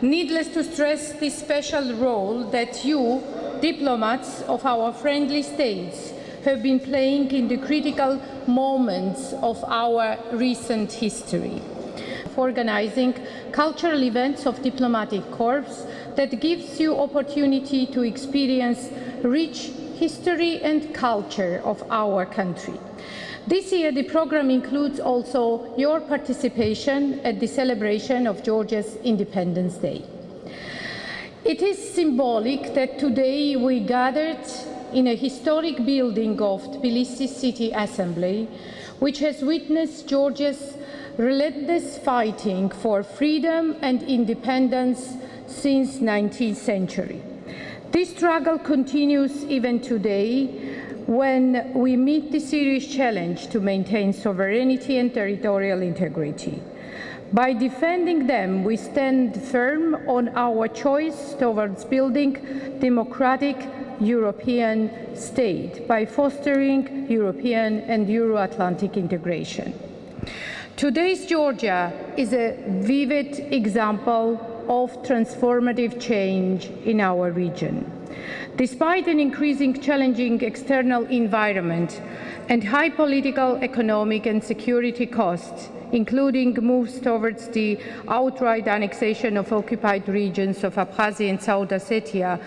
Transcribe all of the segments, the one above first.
Needless to stress the special role that you, diplomats of our friendly states, have been playing in the critical moments of our recent history. Organizing cultural events of diplomatic corps that gives you opportunity to experience rich history and culture of our country. This year, the program includes also your participation at the celebration of Georgia's Independence Day. It is symbolic that today we gathered in a historic building of Tbilisi City Assembly, which has witnessed Georgia's relentless fighting for freedom and independence since the 19th century. This struggle continues even today when we meet the serious challenge to maintain sovereignty and territorial integrity. By defending them, we stand firm on our choice towards building democratic European state by fostering European and Euro-Atlantic integration. Today's Georgia is a vivid example of transformative change in our region. Despite an increasing challenging external environment and high political, economic and security costs, including moves towards the outright annexation of occupied regions of Abkhazia and South Ossetia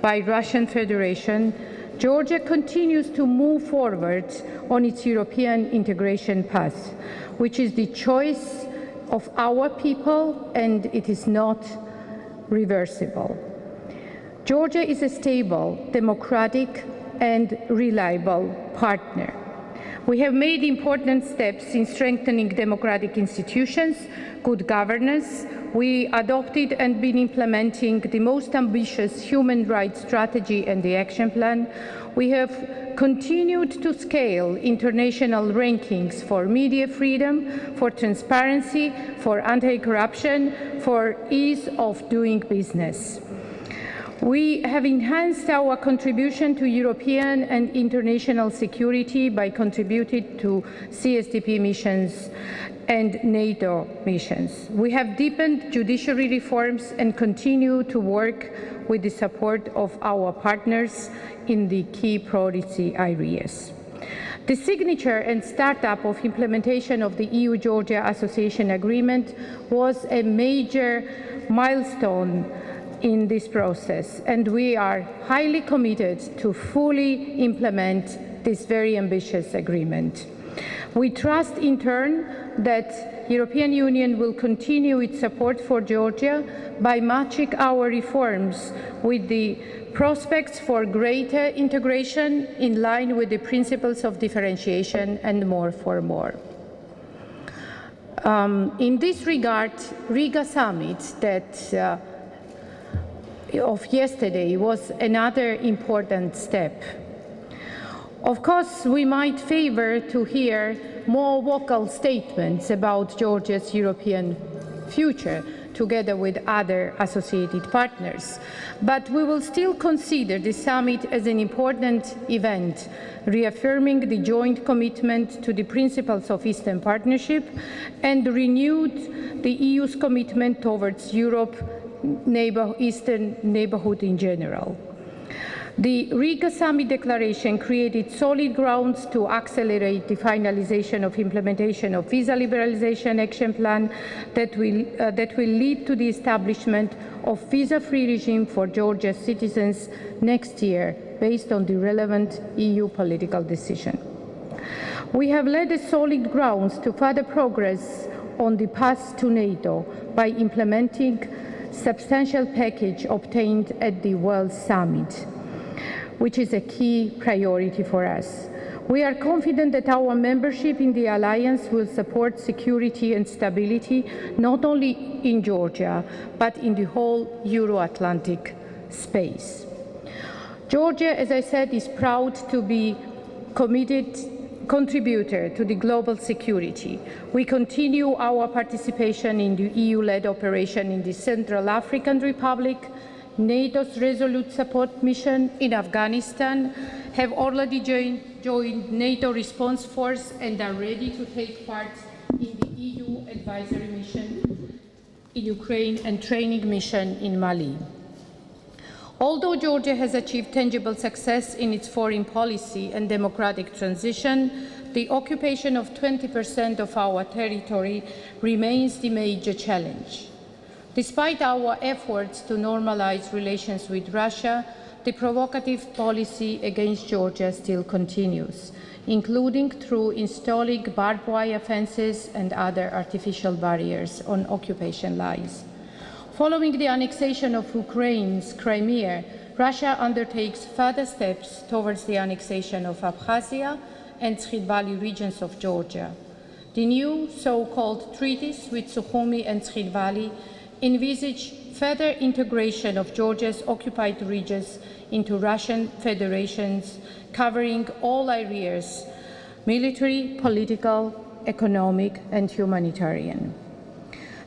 by Russian Federation, Georgia continues to move forward on its European integration path, which is the choice of our people, and it is not reversible. Georgia is a stable, democratic, and reliable partner. We have made important steps in strengthening democratic institutions, good governance. We adopted and been implementing the most ambitious human rights strategy and the action plan. We have continued to scale international rankings for media freedom, for transparency, for anti-corruption, for ease of doing business. We have enhanced our contribution to European and international security by contributing to CSDP missions and NATO missions. We have deepened judiciary reforms and continue to work with the support of our partners in the key priority areas. The signature and startup of implementation of the EU-Georgia Association Agreement was a major milestone in this process, and we are highly committed to fully implement this very ambitious agreement. We trust in turn that the European Union will continue its support for Georgia by matching our reforms with the prospects for greater integration in line with the principles of differentiation and more for more. In this regard, Riga summit that of yesterday was another important step. Of course, we might favor to hear more vocal statements about Georgia's European future together with other associated partners, but we will still consider the summit as an important event, reaffirming the joint commitment to the principles of Eastern Partnership and renewed the EU's commitment towards Europe Eastern neighborhood in general. The Riga Summit Declaration created solid grounds to accelerate the finalization of implementation of visa liberalization action plan that will lead to the establishment of visa-free regime for Georgia's citizens next year based on the relevant EU political decision. We have laid a solid grounds to further progress on the path to NATO by implementing substantial package obtained at the World Summit, which is a key priority for us. We are confident that our membership in the alliance will support security and stability not only in Georgia, but in the whole Euro-Atlantic space. Georgia, as I said, is proud to be committed contributor to the global security. We continue our participation in the EU-led operation in the Central African Republic, NATO's Resolute Support Mission in Afghanistan, have already joined NATO Response Force and are ready to take part in the EU Advisory Mission in Ukraine and training mission in Mali. Although Georgia has achieved tangible success in its foreign policy and democratic transition, the occupation of 20% of our territory remains the major challenge. Despite our efforts to normalize relations with Russia, the provocative policy against Georgia still continues, including through installing barbed wire fences and other artificial barriers on occupation lines. Following the annexation of Ukraine's Crimea, Russia undertakes further steps towards the annexation of Abkhazia and Tskhi Valley regions of Georgia. The new so-called treaties with Sukhumi and Tskhi Valley envisage further integration of Georgia's occupied regions into Russian federations, covering all areas: military, political, economic, and humanitarian.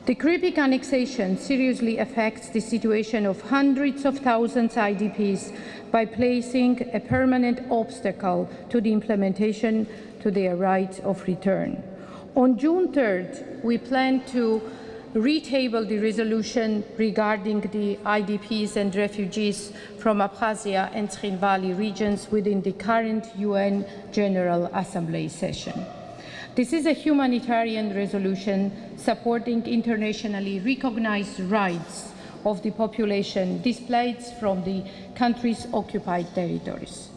The Crimean annexation seriously affects the situation of hundreds of thousands of IDPs by placing a permanent obstacle to the implementation to their right of return. On June 3rd, we plan to retable the resolution regarding the IDPs and refugees from Abkhazia and Tskhi Valley regions within the current UN General Assembly session. This is a humanitarian resolution supporting internationally recognized rights of the population displaced from the country's occupied territories.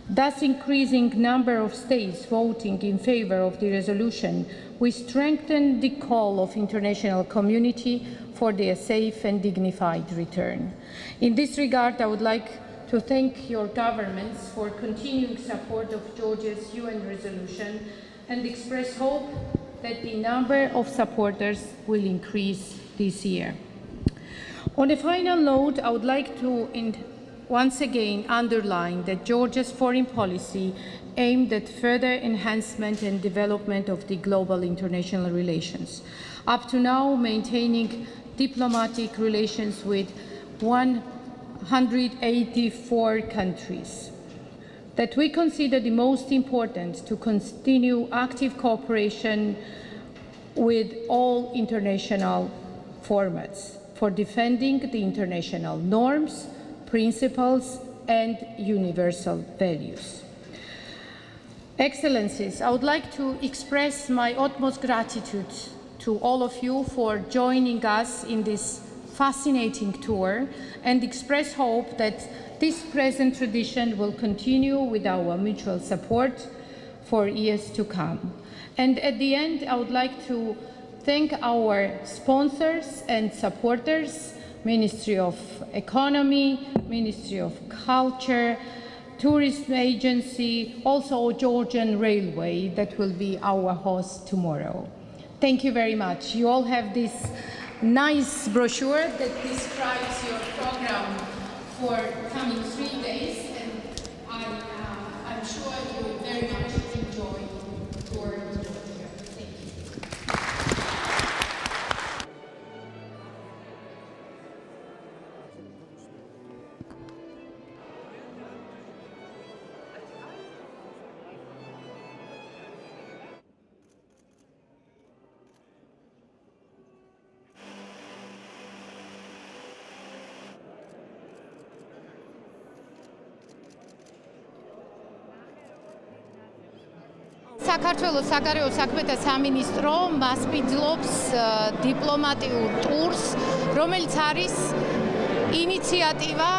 Thus, increasing number of states voting in favor of the resolution, we strengthen the call of international community for their safe and dignified return. In this regard, I would like to thank your governments for continuing support of Georgia's UN resolution and express hope that the number of supporters will increase this year. On a final note, I would like to once again underline that Georgia's foreign policy aimed at further enhancement and development of the global international relations, up to now maintaining diplomatic relations with 184 countries, that we consider the most important to continue active cooperation with all international formats for defending the international norms, principles, and universal values. Excellencies, I would like to express my utmost gratitude to all of you for joining us in this fascinating tour and express hope that this present tradition will continue with our mutual support for years to come. And at the end, I would like to thank our sponsors and supporters, Ministry of Economy, Ministry of Culture, Tourism Agency, also Georgian Railway that will be our host tomorrow. Thank you very much. You all have this nice brochure that describes your program for coming 3 days, and I'm sure you will very much enjoy your Georgia. Thank you. საქართველოს საგარეო საქმეთა სამინისტრო მასპინძლობს დიპლომატიურ ტურს, რომელიც არის ინიციატივა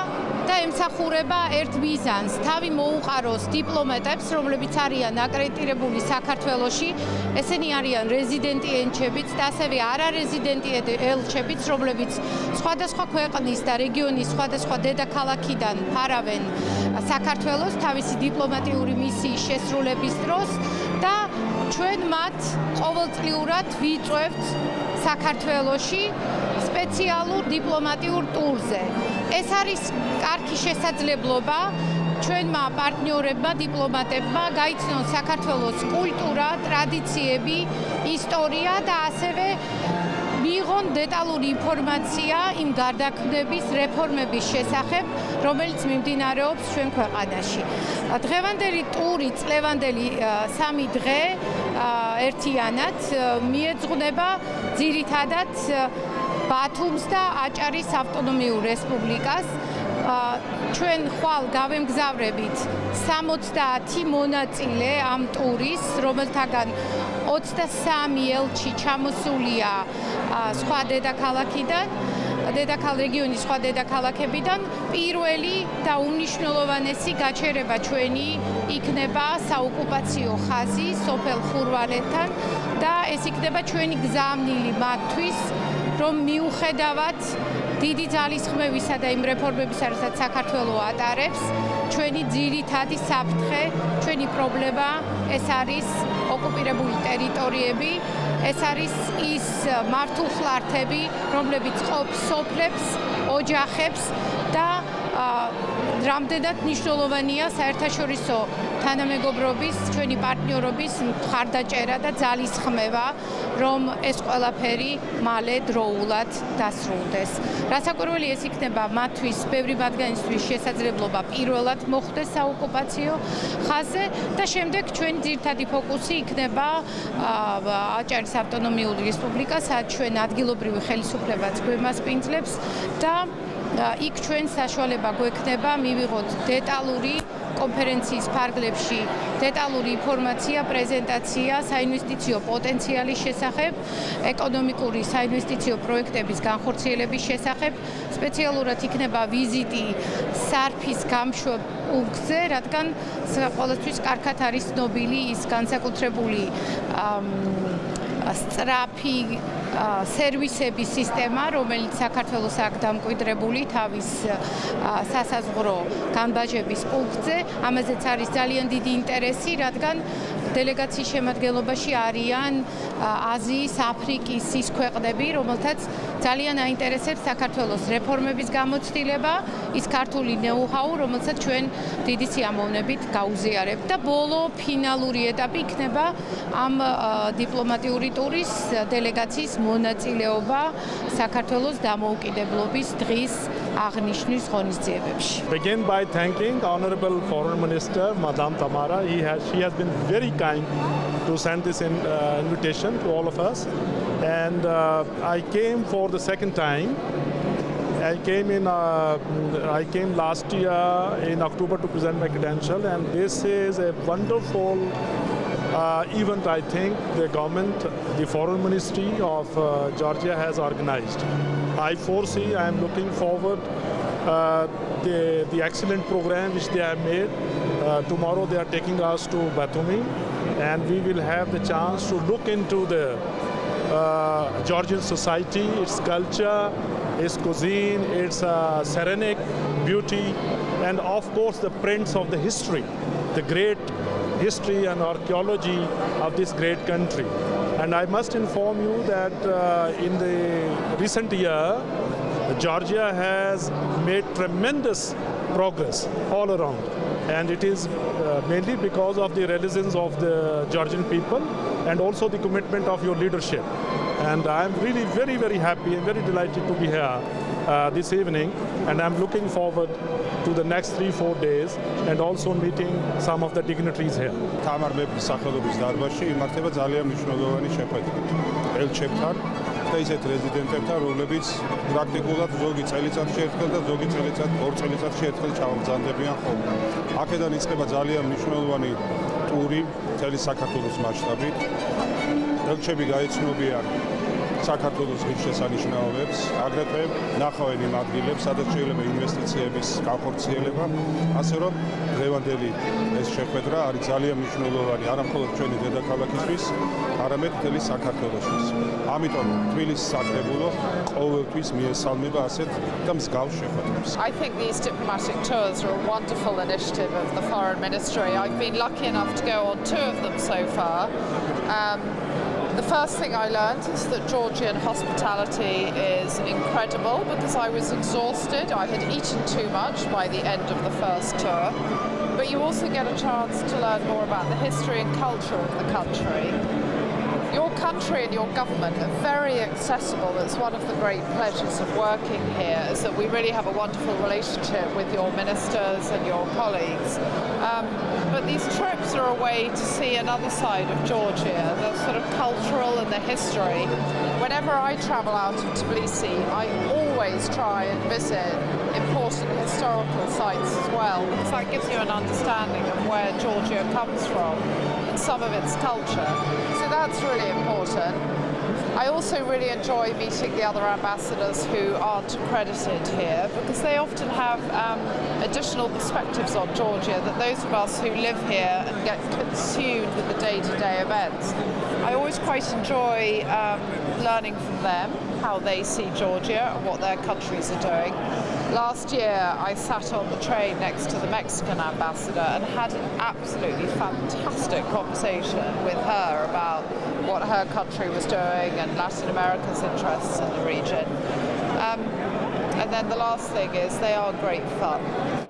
და ემსახურება ერთ მიზანს, თავი მოუყაროს დიპლომატებს, რომლებიც არიან აკრედიტირებული საქართველოში, ესენი არიან რეზიდენტი ელჩებიც და ასევე არარეზიდენტი ელჩებიც, რომლებიც სხვადასხვა ქვეყნის და რეგიონის სხვადასხვა დედაქალაქიდან ფარავენ საქართველოს თავისი დიპლომატიური მისიის შესრულების დროს და ჩვენ მათ ყოველწლიურად ვიწვევთ საქართველოში სპეციალურ დიპლომატიურ ტურზე. ეს არის კარგი შესაძლებლობა ჩვენმა პარტნიორებმა, დიპლომატებმა გაიცნონ საქართველოს კულტურა, ტრადიციები, ისტორია და ასევე მიიღონ დეტალური ინფორმაცია იმ გარდაქმნების, რეფორმების შესახებ, რომელიც მიმდინარეობს ჩვენ ქვეყანაში. დღევანდელი ტური, წლევანდელი 3 დღე ერთიანად მიეძღვნება ძირითადად ბათუმს და აჭარის ავტონომიურ რესპუბლიკას. ჩვენ ხვალ გავემგზავრებით 70 მონაწილე ამ ტურის, რომელთაგან 23 ელჩი ჩამოსულია სხვა დედაქალაქიდან, რეგიონის სხვა დედაქალაქებიდან. პირველი და უმნიშვნელოვანესი გაჩერება ჩვენი იქნება საოკუპაციო ხაზი სოფელ ხურვალეთთან და ეს იქნება ჩვენი გზავნილი მათთვის, რომ მიუხედავად დიდი ძალისხმევისა და იმ რეფორმებისა, რასაც საქართველო ატარებს, ჩვენი ძირითადი საფრთხე, ჩვენი პრობლემა ეს არის ოკუპირებული ტერიტორიები, ეს არის ის მართულხლართები, რომლებიც ყოფს სოფლებს, ოჯახებს და რამდენად მნიშვნელოვანია საერთაშორისო თანამეგობრობის, ჩვენი პარტნიორობის მხარდაჭერა და ძალისხმევა, რომ ეს ყველაფერი მალე დროულად დასრულდეს. რასაკვირველი ეს იქნება მათთვის, ბევრი მათგანისთვის შესაძლებლობა პირველად მოხვდეს საოკუპაციო ხაზზე და შემდეგ ჩვენი ძირითადი ფოკუსი იქნება აჭარის ავტონომიური რესპუბლიკა, სადაც ჩვენ ადგილობრივი ხელისუფლებაც გვემასპინძლებს და იქ ჩვენ საშუალება გვექნება მივიღოთ დეტალური კონფერენციის ფარგლებში დეტალური ინფორმაცია, პრეზენტაცია საინვესტიციო პოტენციალის შესახებ, ეკონომიკური საინვესტიციო პროექტების განხორციელების შესახებ, სპეციალურად იქნება ვიზიტი სარფის გამშვებ პუნქტზე, რადგან ყველასთვის კარგად არის ცნობილი ის განსაკუთრებული სწრაფი სერვისების სისტემა, რომელიც საქართველოს აქ დამკვიდრებული თავის სასაზღვრო განბაჟების პუნქტზე. ამაზეც არის ძალიან დიდი ინტერესი, რადგან დელეგაციის შემადგენლობაში არიან აზიის, აფრიკის ის ქვეყნები, რომელთაც ძალიან აინტერესებს საქართველოს რეფორმების გამოცდილება, ის ქართული ნოუ-ჰაუ, რომელსაც ჩვენ დიდი სიამოვნებით გაუზიარებთ და ბოლო ფინალური ეტაპი იქნება ამ დიპლომატიური ტურის დელეგაციის მონაწილეობა საქართველოს დამოუკიდებლობის დღის აღნიშვნის ღონისძიებებში. Begin by thanking Honorable Foreign Minister Madam Tamara. She has been very kind to send this invitation to all of us, and I came for the second time. I came last year in October to present my credential, and this is a wonderful event. I think the government, the Foreign Ministry of Georgia has organized. I foresee, I am looking forward the excellent program which they have made. Tomorrow they are taking us to Batumi, and we will have the chance to look into the Georgian society, its culture, its cuisine, its serenic beauty, and of course the prints of the history, the great history and archaeology of this great country. And I must inform you that in the recent year, Georgia has made tremendous progress all around. And it is mainly because of the resilience of the Georgian people and also the commitment of your leadership. And I'm really very, very happy and very delighted to be here this evening. And I'm looking forward to the next 3-4 days and also meeting some of the dignitaries here. თამარ მეფის სახელობის დარბაზში იმართება ძალიან მნიშვნელოვანი შეხვედრა ელჩებთან და ისეთ რეზიდენტებთან, რომლებიც პრაქტიკულად ზოგი წელიწადში ერთხელ და ზოგი წელიწად 2 წელიწადში ერთხელ ჩამოგზავნდებიან ხოლმე. აქედან იწყება ძალიან მნიშვნელოვანი ტური მთელი საქართველოს მასშტაბით. ელჩები გაიცნობიან საქართველოს ღირსშესანიშნაობებს, აგრეთვე ნახავენ იმ ადგილებს, სადაც შეიძლება ინვესტიციების განხორციელება, ასე რომ დღევანდელი ეს შეხვედრა არის ძალიან მნიშვნელოვანი არა მხოლოდ ჩვენი დედაქალაქისთვის, არამედ მთელი საქართველოსთვის. ამიტომ თბილისის საკრებულო ყოველთვის მიესალმება ასეთ და მსგავს შეხვედრებს. I think these diplomatic tours are a wonderful initiative of the Foreign Ministry. I've been lucky enough to go on 2 of them so far. The first thing I learned is that Georgian hospitality is incredible because I was exhausted. I had eaten too much by the end of the first tour. But you also get a chance to learn more about the history and culture of the country. your country and your government are very accessible. It's one of the great pleasures of working here is that we really have a wonderful relationship with your ministers and your colleagues. But these trips are a way to see another side of Georgia, the sort of cultural and the history. Whenever I travel out of Tbilisi, I always try and visit important historical sites as well, because that gives you an understanding of where Georgia comes from and some of its culture. So that's really important. I also really enjoy meeting the other ambassadors who aren't accredited here, because they often have additional perspectives on Georgia that those of us who live here and get consumed with the day-to-day events. I always quite enjoy learning from them how they see Georgia and what their countries are doing. Last year I sat on the train next to the Mexican ambassador and had an absolutely fantastic conversation with her about what her country was doing and Latin America's interests in the region. And then the last thing is they are great fun.